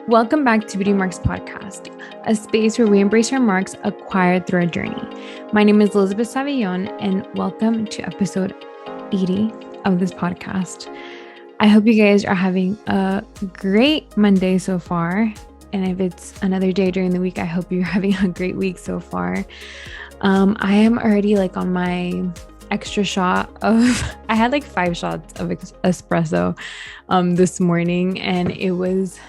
Welcome back to Beauty Marks Podcast, a space where we embrace our marks acquired through our journey. My name is Elizabeth Savillon, and welcome to episode 80 of this podcast. I hope you guys are having a great Monday so far. And if it's another day during the week, I hope you're having a great week so far. I am already on my extra shot of, I had 5 shots of espresso this morning, and it was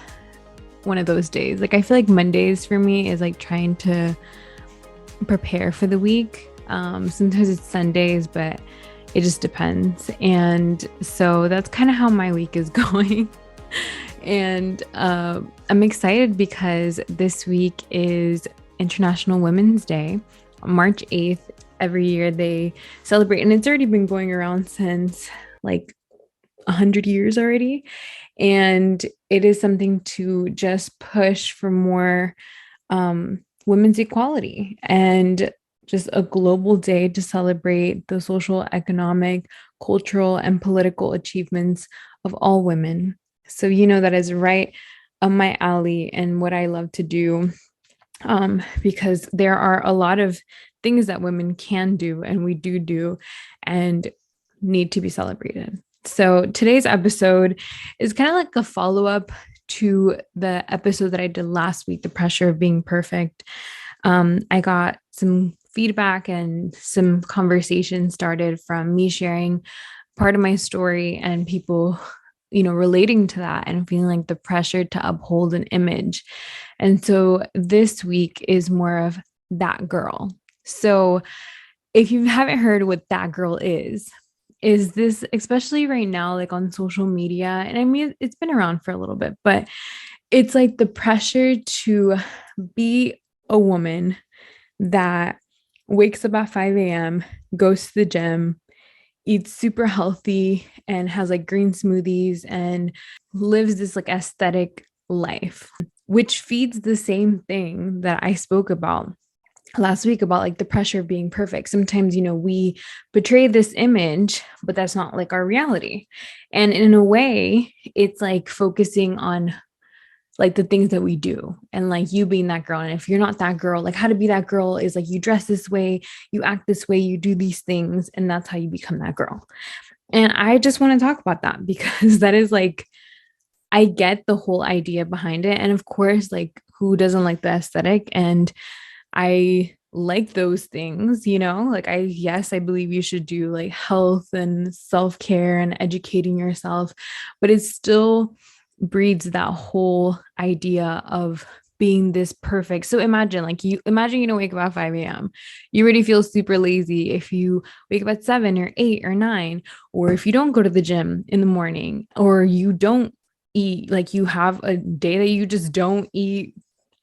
one of those days. I feel like Mondays for me is trying to prepare for the week. Sometimes it's Sundays, but it just depends. And so that's kind of how my week is going. And I'm excited because this week is International Women's Day, March 8th. Every year they celebrate, and it's already been going around since 100 years already. And it is something to just push for more women's equality and just a global day to celebrate the social, economic, cultural, and political achievements of all women. So, that is right up my alley and what I love to do, because there are a lot of things that women can do and we do and need to be celebrated. So today's episode is kind of like a follow-up to the episode that I did last week, the pressure of being perfect. I got some feedback and some conversation started from me sharing part of my story and people, relating to that and feeling the pressure to uphold an image. And so this week is more of that girl. So if you haven't heard what that girl is this, especially right now, on social media, and I mean, it's been around for a little bit, but it's the pressure to be a woman that wakes up at 5 a.m., goes to the gym, eats super healthy, and has green smoothies and lives this aesthetic life, which feeds the same thing that I spoke about last week about the pressure of being perfect. Sometimes, we portray this image, but that's not our reality. And in a way, it's focusing on the things that we do and you being that girl. And if you're not that girl, how to be that girl is you dress this way, you act this way, you do these things, and that's how you become that girl. And I just want to talk about that because that is I get the whole idea behind it. And of course, who doesn't like the aesthetic? And I like those things, I believe you should do health and self-care and educating yourself, but it still breeds that whole idea of being this perfect. So imagine you wake up at 5 a.m. You already feel super lazy if you wake up at 7 or 8 or 9, or if you don't go to the gym in the morning, or you don't eat, you have a day that you just don't eat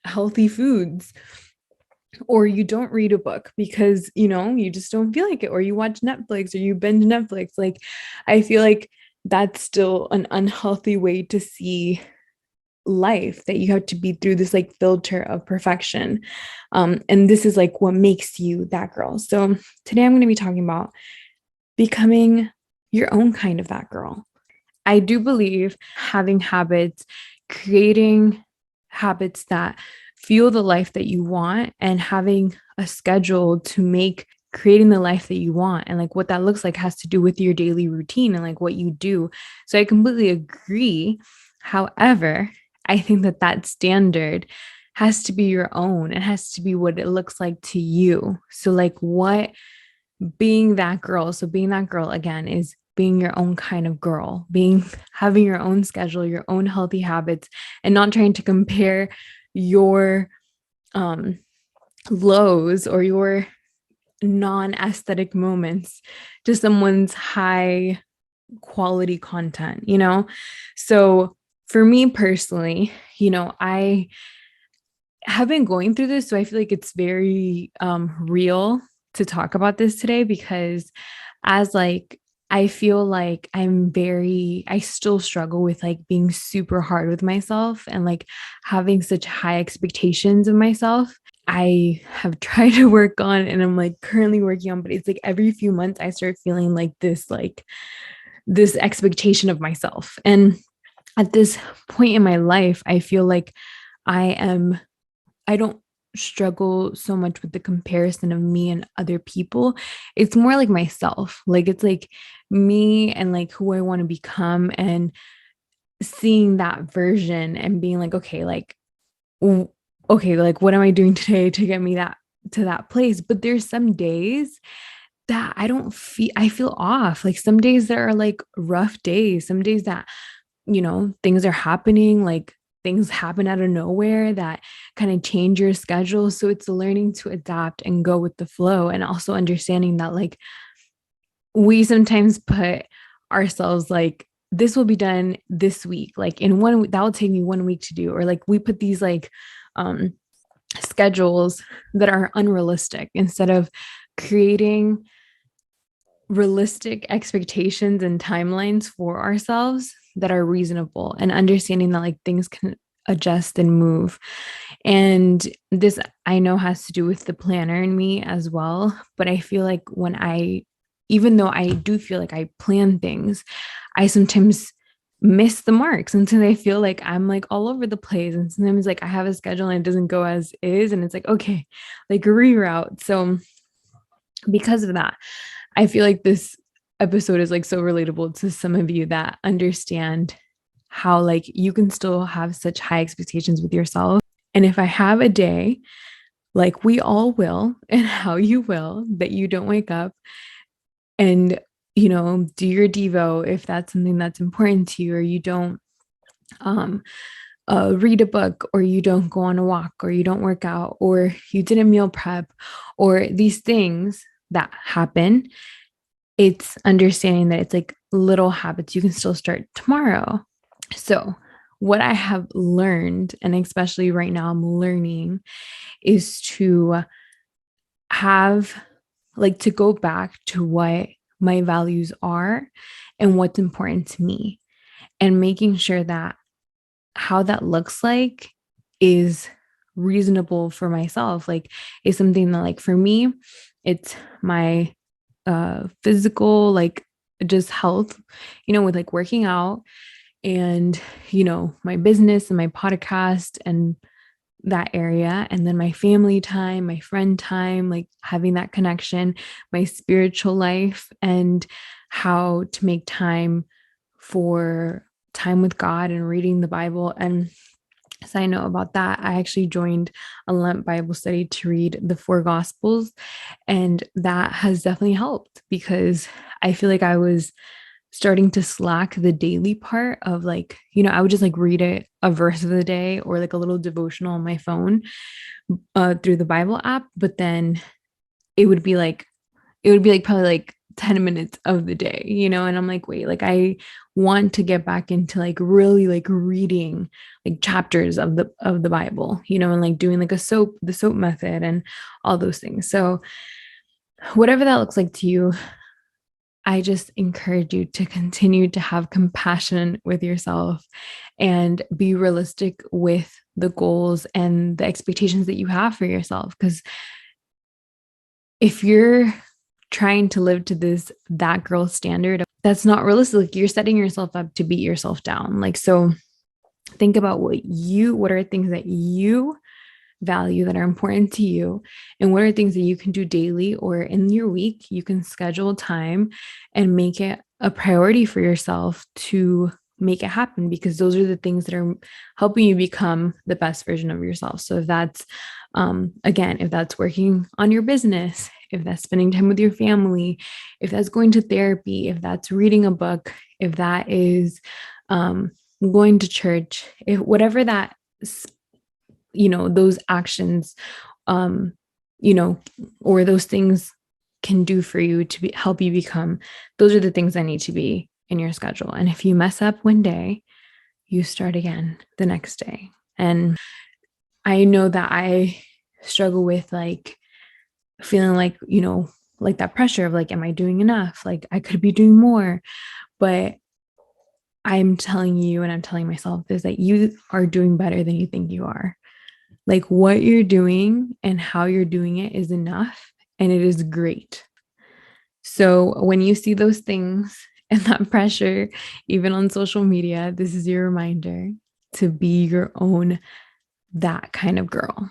healthy foods, or you don't read a book because, you just don't feel like it, or you watch Netflix or you binge Netflix. I feel that's still an unhealthy way to see life, that you have to be through this filter of perfection. And this is what makes you that girl. So today I'm going to be talking about becoming your own kind of that girl. I do believe having habits, creating habits that fuel the life that you want, and having a schedule to make creating the life that you want and what that looks like has to do with your daily routine and what you do. So I completely agree. However, I think that standard has to be your own. It has to be what it looks like to you. So what being that girl. So being that girl again is being your own kind of girl, having your own schedule, your own healthy habits, and not trying to compare your lows or your non-aesthetic moments to someone's high quality content, So for me personally, I have been going through this. So I feel it's very real to talk about this today, because as I feel I still struggle with being super hard with myself and having such high expectations of myself. I have tried to work on, and I'm currently working on, but it's every few months I start feeling this expectation of myself. And at this point in my life, I feel like I don't struggle so much with the comparison of me and other people. It's more like myself. Like it's like me and like who I want to become, and seeing that version and being like, okay, okay, like what am I doing today to get me that to that place? But there's some days that I feel off. Like some days that are like rough days, some days that, things are happening, like things happen out of nowhere that kind of change your schedule. So it's learning to adapt and go with the flow, and also understanding that like we sometimes put ourselves like, this will be done this week, like in one week, that will take me 1 week to do, or like we put these like um schedules that are unrealistic instead of creating realistic expectations and timelines for ourselves that are reasonable, and understanding that like things can adjust and move. And this I know has to do with the planner in me as well. But I feel like even though I do feel like I plan things, I sometimes miss the mark. Sometimes I feel like I'm like all over the place. And sometimes like I have a schedule and it doesn't go as is. And it's like, okay, like reroute. So because of that, I feel like this episode is like so relatable to some of you that understand how like you can still have such high expectations with yourself. And if I have a day, like we all will, and how you will, that you don't wake up and, do your Devo if that's something that's important to you, or you don't um read a book, or you don't go on a walk, or you don't work out, or you didn't meal prep, or these things that happen. It's understanding that it's like little habits you can still start tomorrow. So, what I have learned, and especially right now I'm learning, is to have like to go back to what my values are and what's important to me, and making sure that how that looks like is reasonable for myself. Like, is something that, like, for me, it's my physical, like, just health, with like working out, and, my business and my podcast and that area. And then my family time, my friend time, like having that connection, my spiritual life, and how to make time for time with God and reading the Bible. And side note about that, I actually joined a Lent Bible study to read the four Gospels. And that has definitely helped, because I feel like I was starting to slack the daily part of, like, I would just like read a verse of the day, or like a little devotional on my phone through the Bible app. But then it would be like, probably like 10 minutes of the day, and I'm like, wait, like I want to get back into like really like reading like chapters of the Bible, and like doing like the soap method and all those things. So whatever that looks like to you, I just encourage you to continue to have compassion with yourself and be realistic with the goals and the expectations that you have for yourself. Because if you're trying to live to that girl standard, that's not realistic. Like, you're setting yourself up to beat yourself down. Like, so think about what are things that you value that are important to you, and what are things that you can do daily or in your week. You can schedule time and make it a priority for yourself to make it happen, because those are the things that are helping you become the best version of yourself. So if that's again, if that's working on your business, if that's spending time with your family, if that's going to therapy, if that's reading a book, if that is going to church, if whatever that, those actions, or those things can do for you to help you become, those are the things that need to be in your schedule. And if you mess up one day, you start again the next day. And I know that I struggle with like feeling like, like that pressure of like, am I doing enough? Like, I could be doing more. But I'm telling you, and I'm telling myself, is that you are doing better than you think you are. Like, what you're doing and how you're doing it is enough, and it is great. So when you see those things And that pressure, even on social media, this is your reminder to be your own, that kind of girl.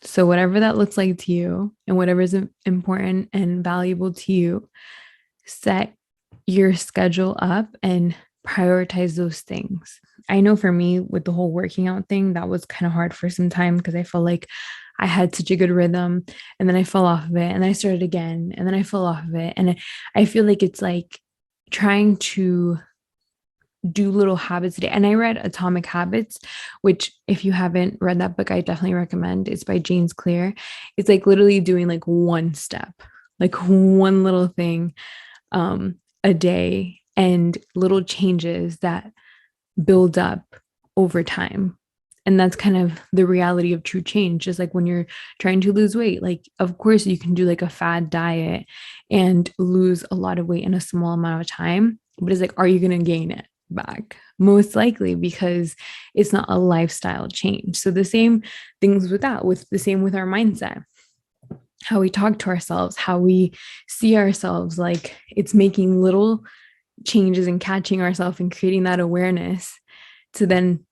So, whatever that looks like to you and whatever is important and valuable to you, set your schedule up and prioritize those things. I know for me, with the whole working out thing, that was kind of hard for some time because I felt like I had such a good rhythm, and then I fell off of it, and then I started again, and then I fell off of it. And I feel like it's like trying to do little habits a day. And I read Atomic Habits, which, if you haven't read that book, I definitely recommend. It's by James Clear. It's like literally doing like one step, like one little thing a day, and little changes that build up over time. And that's kind of the reality of true change. Just like when you're trying to lose weight, like, of course, you can do like a fad diet and lose a lot of weight in a small amount of time. But it's like, are you going to gain it back? Most likely, because it's not a lifestyle change. So the same things with that, with the same with our mindset, how we talk to ourselves, how we see ourselves, like it's making little changes and catching ourselves and creating that awareness to then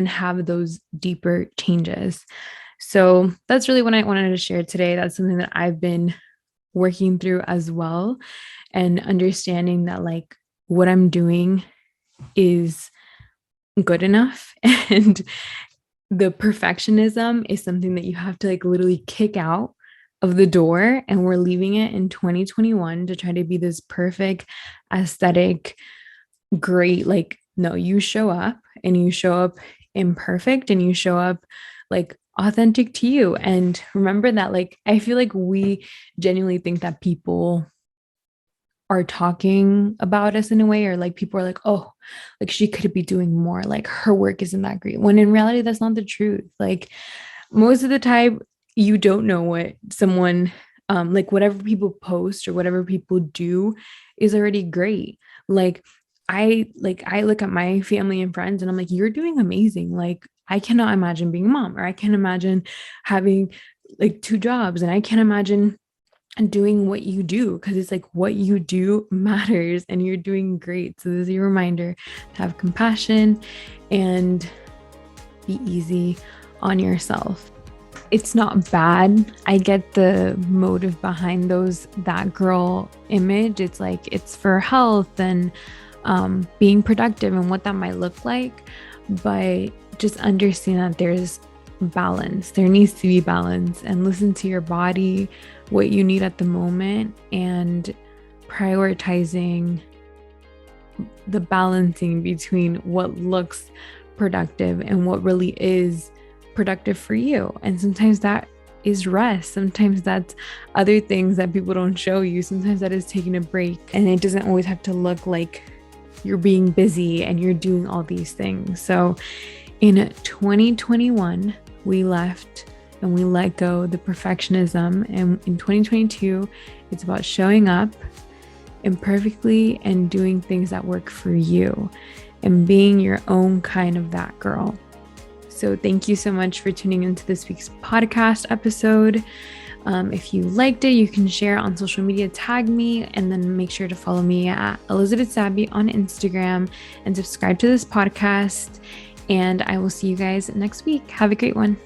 have those deeper changes. So that's really what I wanted to share today. That's something that I've been working through as well, and understanding that like what I'm doing is good enough, and the perfectionism is something that you have to like literally kick out of the door. And we're leaving it in 2021 to try to be this perfect, aesthetic, great, like, no, you show up, and you show up imperfect, and you show up like authentic to you. And remember that, like, I feel like we genuinely think that people are talking about us in a way, or like people are like, oh, like she could be doing more, like her work isn't that great, when in reality that's not the truth. Like most of the time you don't know what someone like whatever people post or whatever people do is already great. Like I look at my family and friends and I'm like, you're doing amazing. Like I cannot imagine being a mom, or I can't imagine having like 2 jobs, and I can't imagine doing what you do, because it's like what you do matters and you're doing great. So this is your reminder to have compassion and be easy on yourself. It's not bad. I get the motive behind that girl image. It's like it's for health and being productive and what that might look like. But just understand that there's balance. There needs to be balance, and listen to your body, what you need at the moment, and prioritizing the balancing between what looks productive and what really is productive for you. And sometimes that is rest. Sometimes that's other things that people don't show you. Sometimes that is taking a break, and it doesn't always have to look like you're being busy and you're doing all these things. So in 2021, we left and we let go the perfectionism. And in 2022, it's about showing up imperfectly and doing things that work for you and being your own kind of that girl. So thank you so much for tuning into this week's podcast episode. If you liked it, you can share on social media, tag me, and then make sure to follow me at Elizabeth Sabby on Instagram and subscribe to this podcast. And I will see you guys next week. Have a great one.